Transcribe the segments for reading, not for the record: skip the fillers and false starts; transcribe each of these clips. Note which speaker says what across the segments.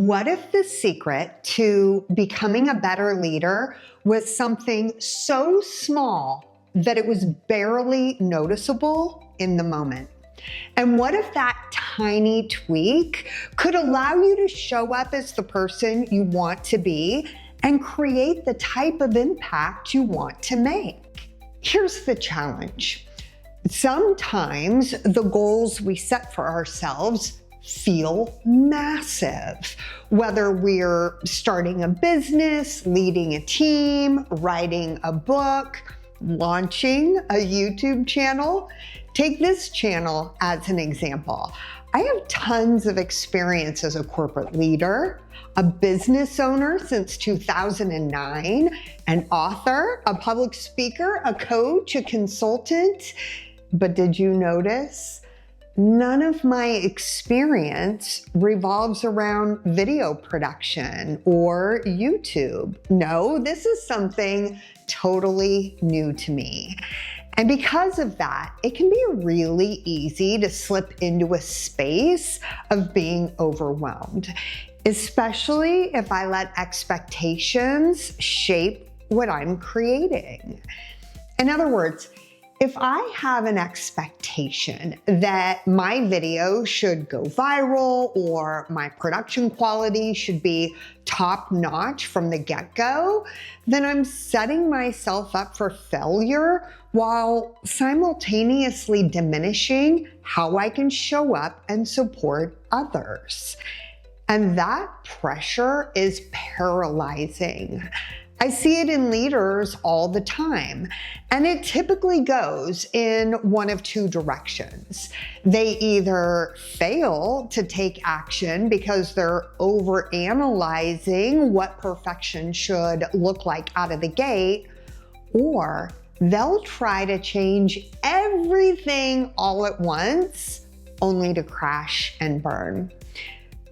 Speaker 1: What if the secret to becoming a better leader was something so small that it was barely noticeable in the moment? And what if that tiny tweak could allow you to show up as the person you want to be and create the type of impact you want to make? Here's the challenge. Sometimes the goals we set for ourselves feel massive. Whether we're starting a business, leading a team, writing a book, launching a YouTube channel. Take this channel as an example. I have tons of experience as a corporate leader, a business owner since 2009, an author, a public speaker, a coach, a consultant. But did you notice? None of my experience revolves around video production or YouTube. No, this is something totally new to me. And because of that, it can be really easy to slip into a space of being overwhelmed, especially if I let expectations shape what I'm creating. In other words, if I have an expectation that my video should go viral or my production quality should be top-notch from the get-go, then I'm setting myself up for failure while simultaneously diminishing how I can show up and support others. And that pressure is paralyzing. I see it in leaders all the time, and it typically goes in one of two directions. They either fail to take action because they're overanalyzing what perfection should look like out of the gate, or they'll try to change everything all at once, only to crash and burn.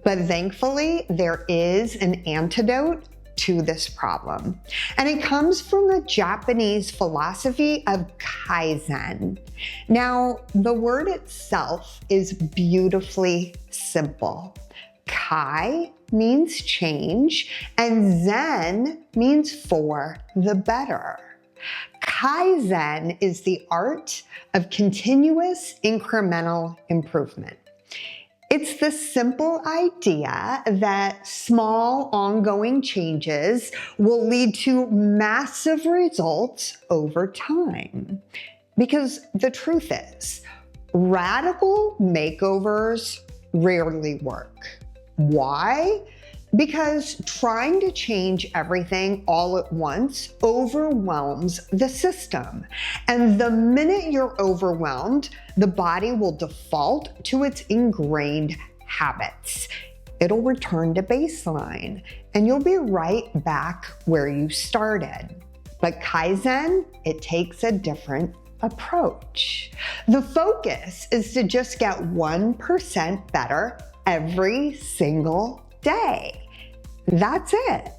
Speaker 1: But thankfully, there is an antidote to this problem. And it comes from the Japanese philosophy of Kaizen. Now, the word itself is beautifully simple. Kai means change, and Zen means for the better. Kaizen is the art of continuous incremental improvement. It's the simple idea that small ongoing changes will lead to massive results over time. Because the truth is, radical makeovers rarely work. Why? Because trying to change everything all at once overwhelms the system. And the minute you're overwhelmed, the body will default to its ingrained habits. It'll return to baseline, and you'll be right back where you started. But Kaizen, it takes a different approach. The focus is to just get 1% better every single day. That's it.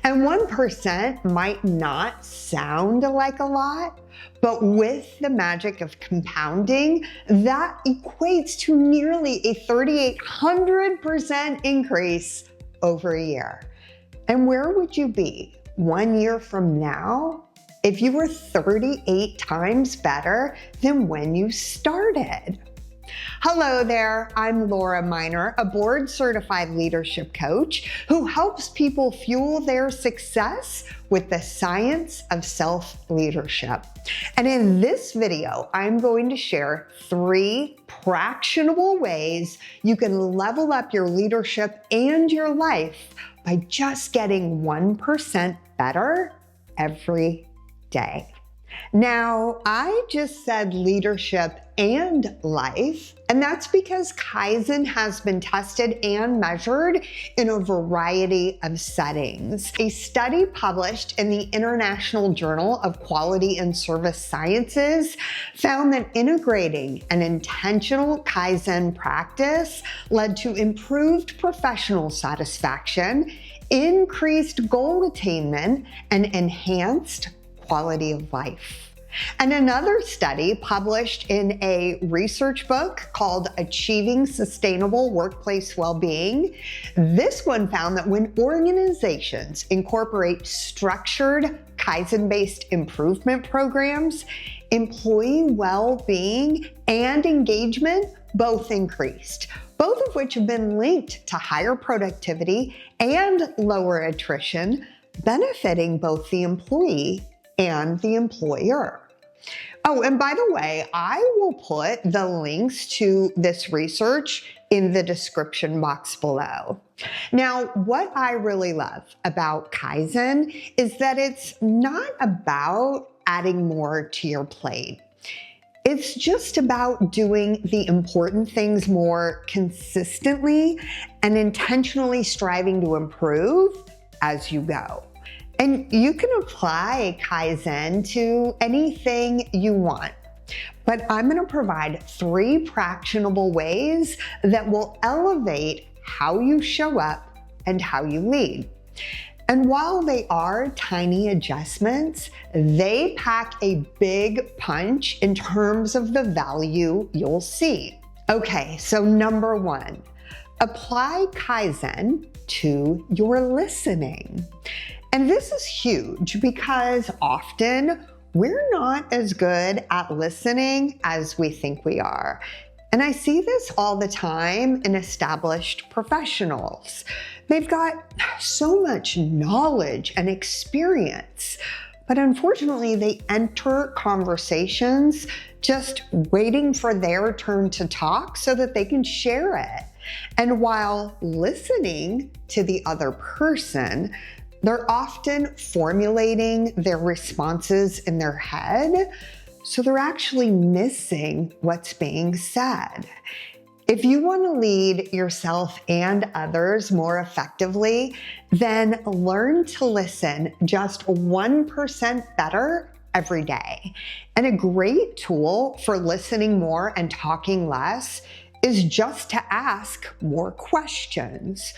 Speaker 1: And 1% might not sound like a lot, but with the magic of compounding, that equates to nearly a 3,800% increase over a year. And where would you be 1 year from now if you were 38 times better than when you started? Hello there, I'm Laura Miner, a board-certified leadership coach who helps people fuel their success with the science of self-leadership. And in this video, I'm going to share 3 actionable ways you can level up your leadership and your life by just getting 1% better every day. Now, I just said leadership and life, and that's because Kaizen has been tested and measured in a variety of settings. A study published in the International Journal of Quality and Service Sciences found that integrating an intentional Kaizen practice led to improved professional satisfaction, increased goal attainment, and enhanced quality of life. And another study published in a research book called Achieving Sustainable Workplace Wellbeing, this one found that when organizations incorporate structured Kaizen-based improvement programs, employee well-being and engagement both increased, both of which have been linked to higher productivity and lower attrition, benefiting both the employee and the employer. Oh, and by the way, I will put the links to this research in the description box below. Now, what I really love about Kaizen is that it's not about adding more to your plate. It's just about doing the important things more consistently and intentionally striving to improve as you go. And you can apply Kaizen to anything you want. But I'm going to provide 3 practicable ways that will elevate how you show up and how you lead. And while they are tiny adjustments, they pack a big punch in terms of the value you'll see. Okay, so number 1, apply Kaizen to your listening. And this is huge because often we're not as good at listening as we think we are. And I see this all the time in established professionals. They've got so much knowledge and experience, but unfortunately they enter conversations just waiting for their turn to talk so that they can share it. And while listening to the other person, they're often formulating their responses in their head, so they're actually missing what's being said. If you want to lead yourself and others more effectively, then learn to listen just 1% better every day. And a great tool for listening more and talking less is just to ask more questions.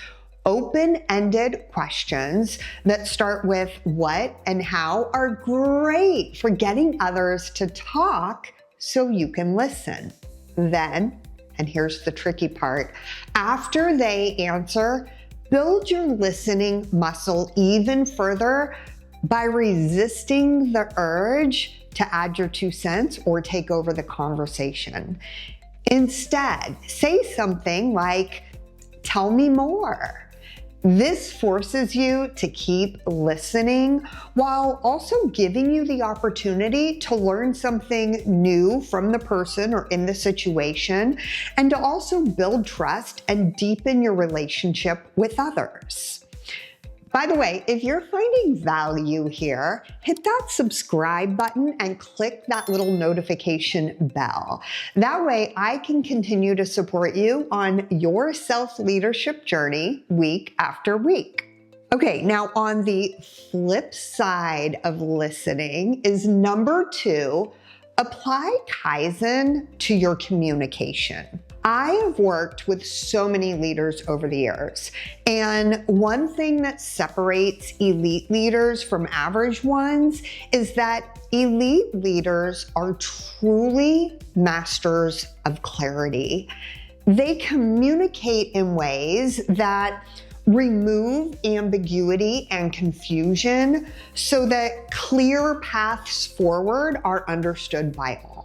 Speaker 1: Open-ended questions that start with what and how are great for getting others to talk so you can listen. Then, and here's the tricky part, after they answer, build your listening muscle even further by resisting the urge to add your 2 cents or take over the conversation. Instead, say something like, "Tell me more." This forces you to keep listening while also giving you the opportunity to learn something new from the person or in the situation, and to also build trust and deepen your relationship with others. By the way, if you're finding value here, hit that subscribe button and click that little notification bell. That way I can continue to support you on your self-leadership journey week after week. Okay, now on the flip side of listening is number 2, apply Kaizen to your communication. I have worked with so many leaders over the years, and one thing that separates elite leaders from average ones is that elite leaders are truly masters of clarity. They communicate in ways that remove ambiguity and confusion so that clear paths forward are understood by all.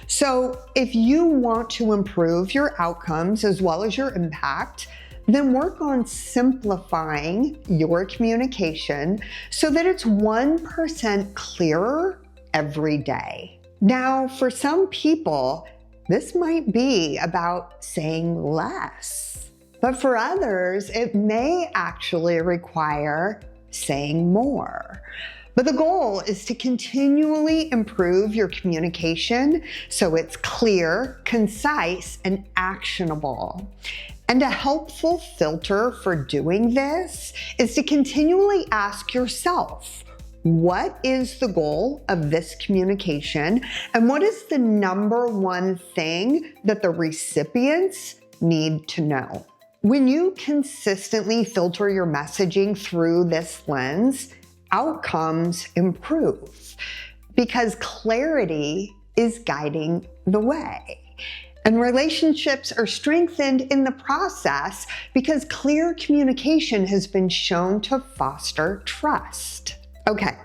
Speaker 1: So if you want to improve your outcomes as well as your impact, then work on simplifying your communication so that it's 1% clearer every day. Now, for some people, this might be about saying less, but for others, it may actually require saying more. But the goal is to continually improve your communication so it's clear, concise, and actionable. And a helpful filter for doing this is to continually ask yourself, what is the goal of this communication? And what is the number 1 thing that the recipients need to know? When you consistently filter your messaging through this lens, outcomes improve. because clarity is guiding the way. And relationships are strengthened in the process because clear communication has been shown to foster trust. Okay,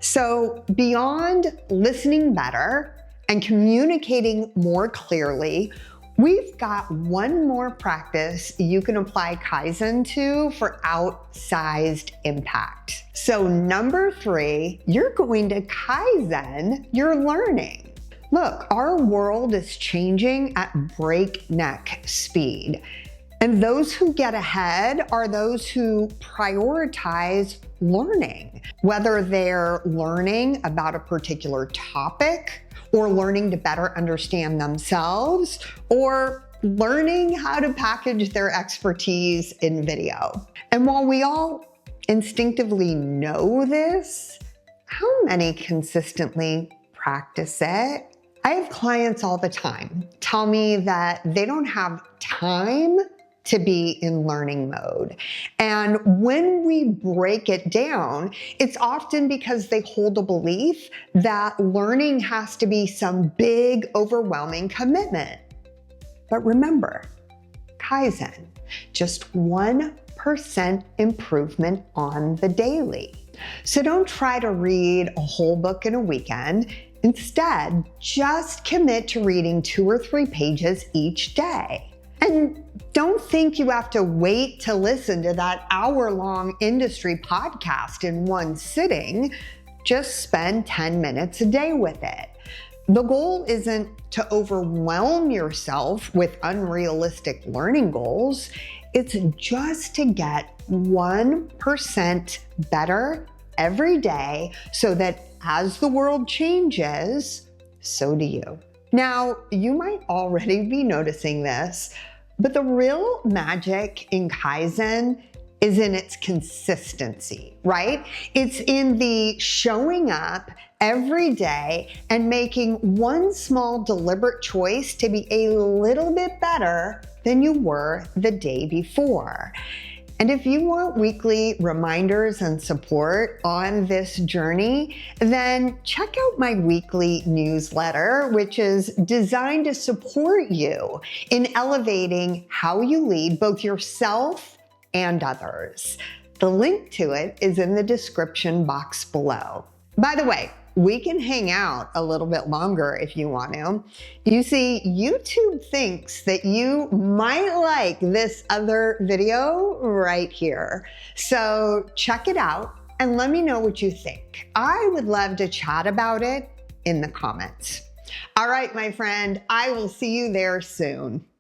Speaker 1: so beyond listening better and communicating more clearly, we've got one more practice you can apply Kaizen to for outsized impact. So number 3, you're going to Kaizen your learning. Look, our world is changing at breakneck speed. And those who get ahead are those who prioritize learning, whether they're learning about a particular topic or learning to better understand themselves or learning how to package their expertise in video. And while we all instinctively know this, how many consistently practice it? I have clients all the time tell me that they don't have time to be in learning mode. And when we break it down, it's often because they hold a belief that learning has to be some big, overwhelming commitment. But remember, Kaizen, just 1% improvement on the daily. So don't try to read a whole book in a weekend. Instead, just commit to reading 2 or 3 pages each day. And don't think you have to wait to listen to that hour-long industry podcast in one sitting. Just spend 10 minutes a day with it. The goal isn't to overwhelm yourself with unrealistic learning goals. It's just to get 1% better every day so that as the world changes, so do you. Now, you might already be noticing this, but the real magic in Kaizen is in its consistency, right? It's in the showing up every day and making one small deliberate choice to be a little bit better than you were the day before. And if you want weekly reminders and support on this journey, then check out my weekly newsletter, which is designed to support you in elevating how you lead both yourself and others. The link to it is in the description box below. By the way, we can hang out a little bit longer if you want to. You see, YouTube thinks that you might like this other video right here. So check it out and let me know what you think. I would love to chat about it in the comments. All right, my friend, I will see you there soon.